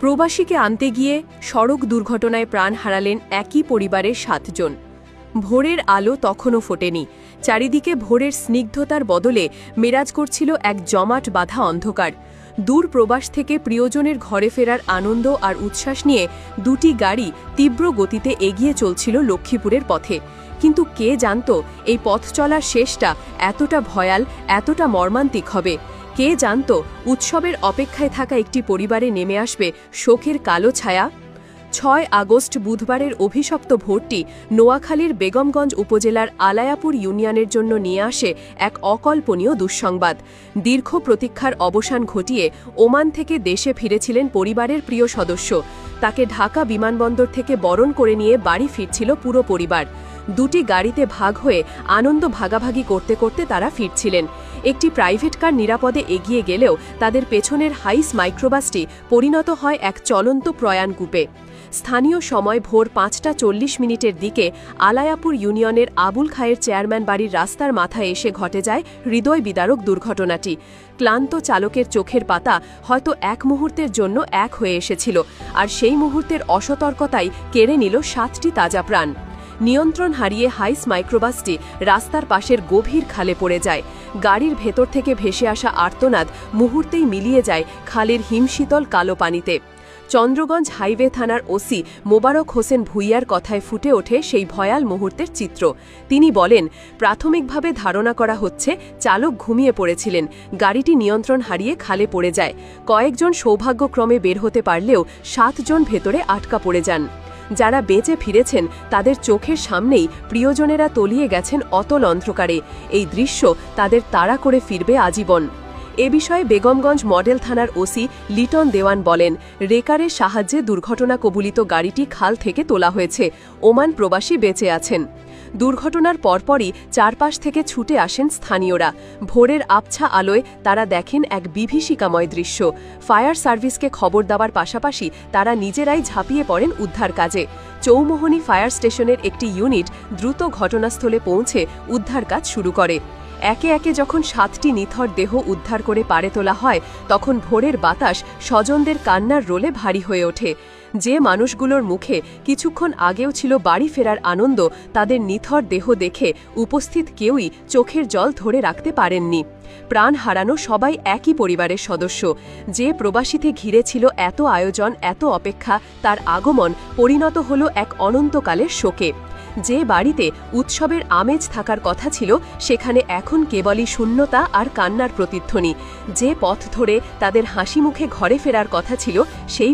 প্রবাসীকে আনতে গিয়ে সড়ক দুর্ঘটনায় প্রাণ হারালেন একই পরিবারের ৭ জন। ভোরের আলো তখনও ফোটেনি। চারিদিকে ভোরের স্নিগ্ধতার বদলে মেরাজ করছিল এক জমাট বাঁধা অন্ধকার। দূর প্রবাস থেকে প্রিয়জনের ঘরে ফেরার আনন্দ আর উচ্ছ্বাস নিয়ে দুটি গাড়ি তীব্র গতিতে এগিয়ে চলছিল লক্ষ্মীপুরের পথে। কিন্তু কে জানত এই পথ চলার শেষটা এতটা ভয়াল, এতটা মর্মান্তিক হবে? কে জানত উৎসবের অপেক্ষায় থাকা একটি পরিবারে নেমে আসবে শোকের কালো ছায়া? ৬ আগস্ট বুধবারের অভিশপ্ত ভোরটি নোয়াখালীর বেগমগঞ্জ উপজেলার আলায়াপুর ইউনিয়নের জন্য নিয়ে আসে এক অকল্পনীয় দুঃসংবাদ। দীর্ঘ প্রতীক্ষার অবসান ঘটিয়ে ওমান থেকে দেশে ফিরেছিলেন পরিবারের প্রিয় সদস্য। তাকে ঢাকা বিমানবন্দর থেকে বরণ করে নিয়ে বাড়ি ফিরছিল পুরো পরিবার। দুটি গাড়িতে ভাগ হয়ে আনন্দ ভাগাভাগি করতে করতে তারা ফিরছিলেন। একটি প্রাইভেট কার নিরাপদে এগিয়ে গেলেও তাদের পেছনের হাইস মাইক্রোবাসটি পরিণত হয় এক চলন্ত প্রয়াণ কূপে। স্থানীয় সময় ভোর ৫টা ৪০ মিনিটের দিকে আলায়াপুর ইউনিয়নের আবুল খায়ের চেয়ারম্যান বাড়ির রাস্তার মাথায় এসে ঘটে যায় হৃদয় বিদারক দুর্ঘটনাটি। ক্লান্ত চালকের চোখের পাতা হয়তো এক মুহূর্তের জন্য এক হয়ে এসেছিল, আর সেই মুহূর্তের অসতর্কতাই কেড়ে নিল ৭টি তাজা প্রাণ। নিয়ন্ত্রণ হারিয়ে হাইস মাইক্রোবাসটি রাস্তার পাশের গভীর খালে পড়ে যায়। গাড়ির ভেতর থেকে ভেসে আসা আর্তনাদ মুহূর্তেই মিলিয়ে যায় খালের হিমশীতল কালো পানিতে। চন্দ্রগঞ্জ হাইওয়ে থানার ওসি মোবারক হোসেন ভুইয়ার কথায় ফুটে ওঠে সেই ভয়াল মুহূর্তের চিত্র। তিনি বলেন, প্রাথমিকভাবে ধারণা করা হচ্ছে চালক ঘুমিয়ে পড়েছিলেন। গাড়িটি নিয়ন্ত্রণ হারিয়ে খালে পড়ে যায়। কয়েকজন সৌভাগ্যক্রমে বের হতে পারলেও ৭ জন ভেতরে আটকা পড়ে যান। যারা বেঁচে ফিরেছেন তাদের চোখের সামনেই প্রিয়জনেরা তলিয়ে গেছেন অতল অন্ধকারে। এই দৃশ্য তাদের তাড়া করে ফিরবে আজীবন। এ বিষয়ে বেগমগঞ্জ মডেল থানার ওসি লিটন দেওয়ান বলেন, রেকারের সাহায্যে দুর্ঘটনা কবলিত গাড়িটি খাল থেকে তোলা হয়েছে। ওমান প্রবাসী বেঁচে আছেন। দুর্ঘটনার পরপরই চারপাশ থেকে ছুটে আসেন স্থানীয়রা। ভোরের আবছা আলোয় তারা দেখেন এক বিভীষিকাময় দৃশ্য। ফায়ার সার্ভিসকে খবর দেওয়ার পাশাপাশি তারা নিজেরাই ঝাঁপিয়ে পড়েন উদ্ধার কাজে। চৌমোহনী ফায়ার স্টেশনের একটি ইউনিট দ্রুত ঘটনাস্থলে পৌঁছে উদ্ধার কাজ শুরু করে। একে একে যখন ৭টি নিথর দেহ উদ্ধার করে পাড়ে তোলা হয়, তখন ভোরের বাতাস স্বজনদের কান্নার রোলে ভারী হয়ে ওঠে। যে মানুষগুলোর মুখে কিছুক্ষণ আগেও ছিল বাড়ি ফেরার আনন্দ, তাদের নিথর দেহ দেখে উপস্থিত কেউই চোখের জল ধরে রাখতে পারেননি। প্রাণ হারানো সবাই একই পরিবারের সদস্য। যে প্রবাসীতে ঘিরে ছিল এত আয়োজন, এত অপেক্ষা, তার আগমন পরিণত হল এক অনন্তকালের শোকে। যে বাড়িতে উৎসবের আমেজ থাকার কথা ছিল, সেখানে এখন কেবলই শূন্যতা আর কান্নার প্রতিধ্বনি। যে পথ ধরে তাদের হাসি মুখে ঘরে ফেরার কথা ছিল, সেই